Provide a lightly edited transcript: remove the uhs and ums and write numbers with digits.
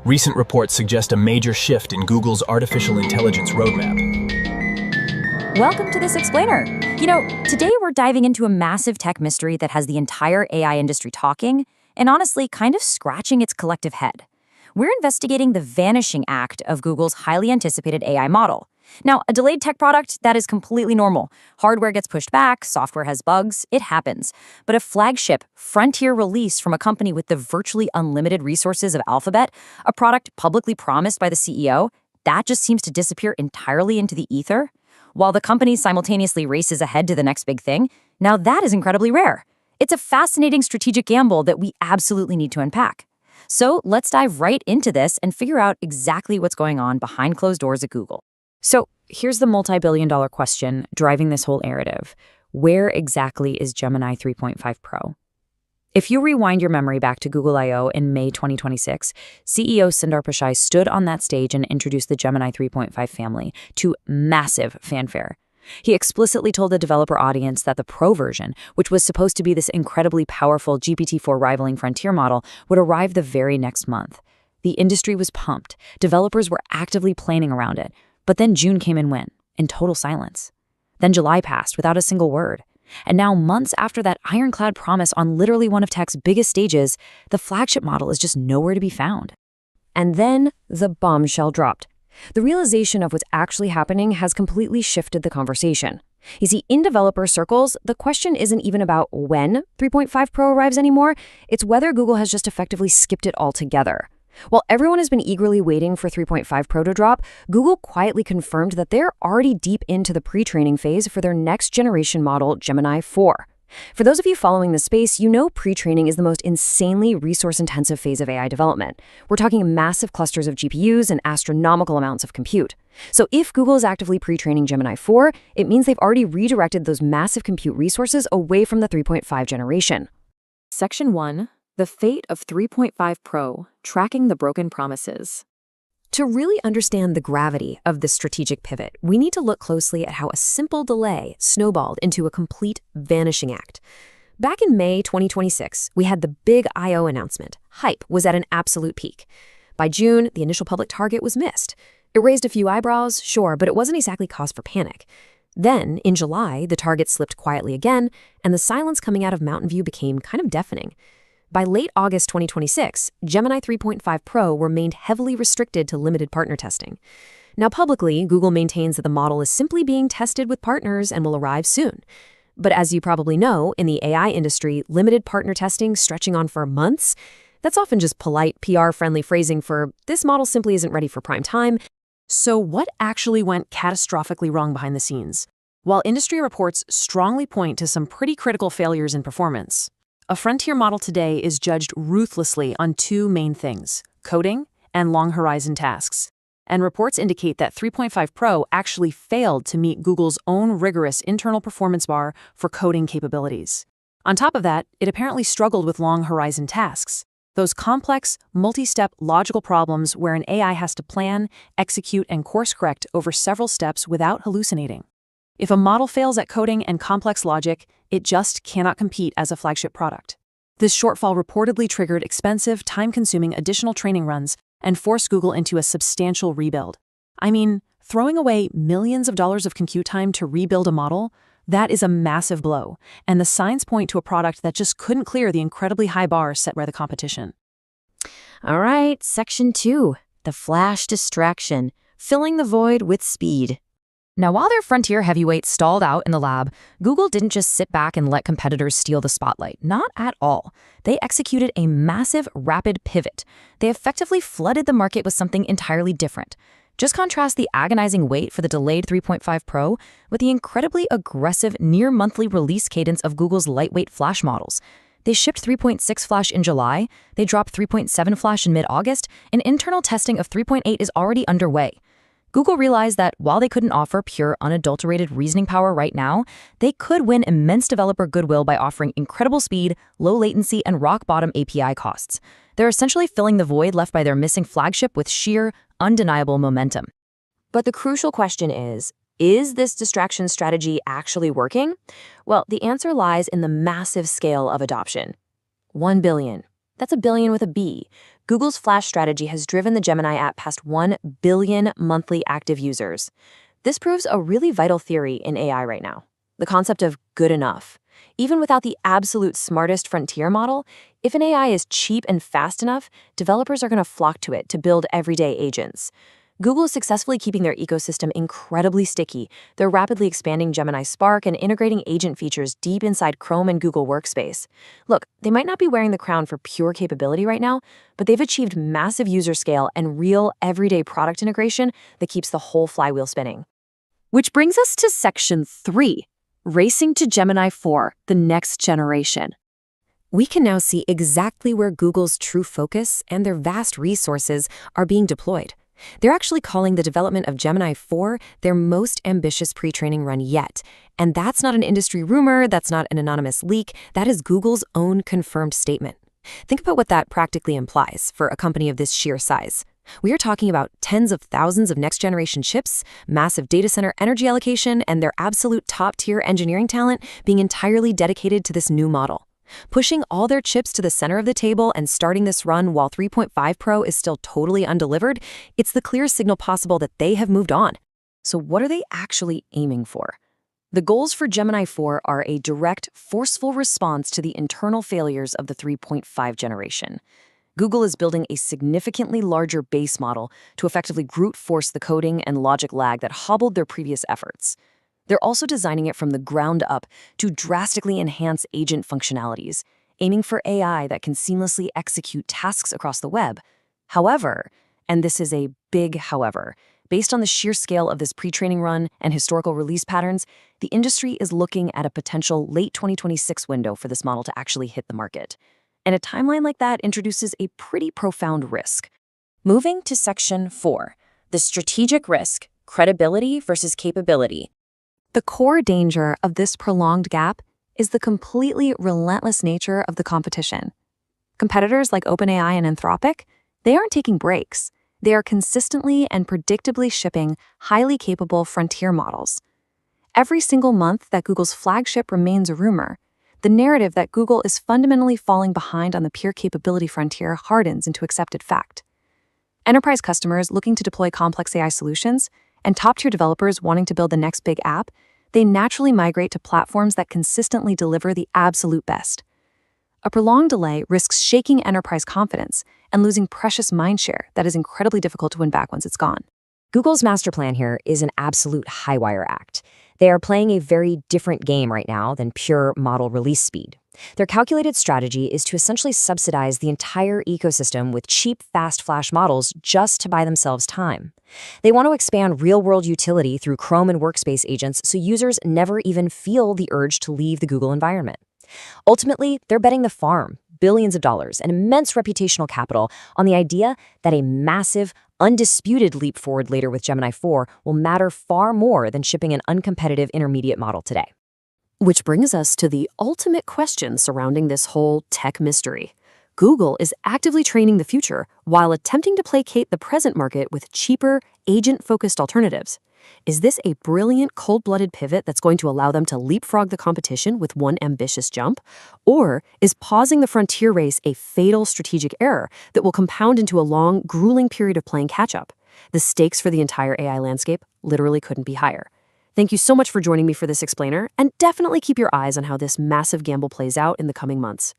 Recent reports suggest a major shift in Google's artificial intelligence roadmap. Welcome to this explainer. Today we're diving into a massive tech mystery that has the entire AI industry talking and honestly kind of scratching its collective head. We're investigating the vanishing act of Google's highly anticipated AI model. Now, a delayed tech product, that is completely normal. Hardware gets pushed back, software has bugs, it happens. But a flagship, frontier release from a company with the virtually unlimited resources of Alphabet, a product publicly promised by the CEO, that just seems to disappear entirely into the ether. While the company simultaneously races ahead to the next big thing, now that is incredibly rare. It's a fascinating strategic gamble that we absolutely need to unpack. So let's dive right into this and figure out exactly what's going on behind closed doors at Google. So here's the multi-billion-dollar question driving this whole narrative. Where exactly is Gemini 3.5 Pro? If you rewind your memory back to Google I/O in May 2026, CEO Sundar Pichai stood on that stage and introduced the Gemini 3.5 family to massive fanfare. He explicitly told the developer audience that the Pro version, which was supposed to be this incredibly powerful GPT-4 rivaling frontier model, would arrive the very next month. The industry was pumped. Developers were actively planning around it. But then June came and went, in total silence. Then July passed without a single word. And now, months after that ironclad promise on literally one of tech's biggest stages, the flagship model is just nowhere to be found. And then the bombshell dropped. The realization of what's actually happening has completely shifted the conversation. You see, in developer circles, the question isn't even about when 3.5 Pro arrives anymore, it's whether Google has just effectively skipped it altogether. While everyone has been eagerly waiting for 3.5 Pro to drop, Google quietly confirmed that they're already deep into the pre-training phase for their next generation model, Gemini 4. For those of you following the space, you know pre-training is the most insanely resource-intensive phase of AI development. We're talking massive clusters of GPUs and astronomical amounts of compute. So if Google is actively pre-training Gemini 4, it means they've already redirected those massive compute resources away from the 3.5 generation. Section 1. The fate of 3.5 Pro, tracking the broken promises. To really understand the gravity of this strategic pivot, we need to look closely at how a simple delay snowballed into a complete vanishing act. Back in May 2026, we had the big I/O announcement. Hype was at an absolute peak. By June, the initial public target was missed. It raised a few eyebrows, sure, but it wasn't exactly cause for panic. Then, in July, the target slipped quietly again, and the silence coming out of Mountain View became kind of deafening. By late August 2026, Gemini 3.5 Pro remained heavily restricted to limited partner testing. Now publicly, Google maintains that the model is simply being tested with partners and will arrive soon. But as you probably know, in the AI industry, limited partner testing stretching on for months, that's often just polite, PR-friendly phrasing for this model simply isn't ready for prime time. So what actually went catastrophically wrong behind the scenes? While industry reports strongly point to some pretty critical failures in performance, a frontier model today is judged ruthlessly on two main things: coding and long-horizon tasks. And reports indicate that 3.5 Pro actually failed to meet Google's own rigorous internal performance bar for coding capabilities. On top of that, it apparently struggled with long-horizon tasks, those complex, multi-step logical problems where an AI has to plan, execute, and course-correct over several steps without hallucinating. If a model fails at coding and complex logic, it just cannot compete as a flagship product. This shortfall reportedly triggered expensive, time-consuming additional training runs and forced Google into a substantial rebuild. I mean, throwing away millions of dollars of compute time to rebuild a model, that is a massive blow, and the signs point to a product that just couldn't clear the incredibly high bar set by the competition. All right, Section 2, the flash distraction, filling the void with speed. Now, while their frontier heavyweights stalled out in the lab, Google didn't just sit back and let competitors steal the spotlight. Not at all. They executed a massive, rapid pivot. They effectively flooded the market with something entirely different. Just contrast the agonizing wait for the delayed 3.5 Pro with the incredibly aggressive near-monthly release cadence of Google's lightweight flash models. They shipped 3.6 Flash in July, they dropped 3.7 Flash in mid-August, and internal testing of 3.8 is already underway. Google realized that while they couldn't offer pure, unadulterated reasoning power right now, they could win immense developer goodwill by offering incredible speed, low latency, and rock-bottom API costs. They're essentially filling the void left by their missing flagship with sheer, undeniable momentum. But the crucial question is this distraction strategy actually working? Well, the answer lies in the massive scale of adoption. 1 billion. That's a billion with a B. Google's Flash strategy has driven the Gemini app past 1 billion monthly active users. This proves a really vital theory in AI right now, the concept of good enough. Even without the absolute smartest frontier model, if an AI is cheap and fast enough, developers are going to flock to it to build everyday agents. Google is successfully keeping their ecosystem incredibly sticky. They're rapidly expanding Gemini Spark and integrating agent features deep inside Chrome and Google Workspace. Look, they might not be wearing the crown for pure capability right now, but they've achieved massive user scale and real everyday product integration that keeps the whole flywheel spinning. Which brings us to Section 3, Racing to Gemini 4, the next generation. We can now see exactly where Google's true focus and their vast resources are being deployed. They're actually calling the development of Gemini 4 their most ambitious pre-training run yet. And that's not an industry rumor, that's not an anonymous leak, that is Google's own confirmed statement. Think about what that practically implies for a company of this sheer size. We are talking about tens of thousands of next-generation chips, massive data center energy allocation, and their absolute top-tier engineering talent being entirely dedicated to this new model. Pushing all their chips to the center of the table and starting this run while 3.5 Pro is still totally undelivered, it's the clearest signal possible that they have moved on. So what are they actually aiming for? The goals for Gemini 4 are a direct, forceful response to the internal failures of the 3.5 generation. Google is building a significantly larger base model to effectively brute force the coding and logic lag that hobbled their previous efforts. They're also designing it from the ground up to drastically enhance agent functionalities, aiming for AI that can seamlessly execute tasks across the web. However, and this is a big however, based on the sheer scale of this pre-training run and historical release patterns, the industry is looking at a potential late 2026 window for this model to actually hit the market. And a timeline like that introduces a pretty profound risk. Moving to Section 4, the strategic risk, credibility versus capability. The core danger of this prolonged gap is the completely relentless nature of the competition. Competitors like OpenAI and Anthropic, they aren't taking breaks. They are consistently and predictably shipping highly capable frontier models. Every single month that Google's flagship remains a rumor, the narrative that Google is fundamentally falling behind on the pure capability frontier hardens into accepted fact. Enterprise customers looking to deploy complex AI solutions and top-tier developers wanting to build the next big app, they naturally migrate to platforms that consistently deliver the absolute best. A prolonged delay risks shaking enterprise confidence and losing precious mindshare that is incredibly difficult to win back once it's gone. Google's master plan here is an absolute high-wire act. They are playing a very different game right now than pure model release speed. Their calculated strategy is to essentially subsidize the entire ecosystem with cheap, fast Flash models just to buy themselves time. They want to expand real-world utility through Chrome and Workspace agents so users never even feel the urge to leave the Google environment. Ultimately, they're betting the farm, billions of dollars, and immense reputational capital on the idea that a massive, undisputed leap forward later with Gemini 4 will matter far more than shipping an uncompetitive intermediate model today. Which brings us to the ultimate question surrounding this whole tech mystery. Google is actively training the future while attempting to placate the present market with cheaper, agent-focused alternatives. Is this a brilliant, cold-blooded pivot that's going to allow them to leapfrog the competition with one ambitious jump? Or is pausing the frontier race a fatal strategic error that will compound into a long, grueling period of playing catch-up? The stakes for the entire AI landscape literally couldn't be higher. Thank you so much for joining me for this explainer, and definitely keep your eyes on how this massive gamble plays out in the coming months.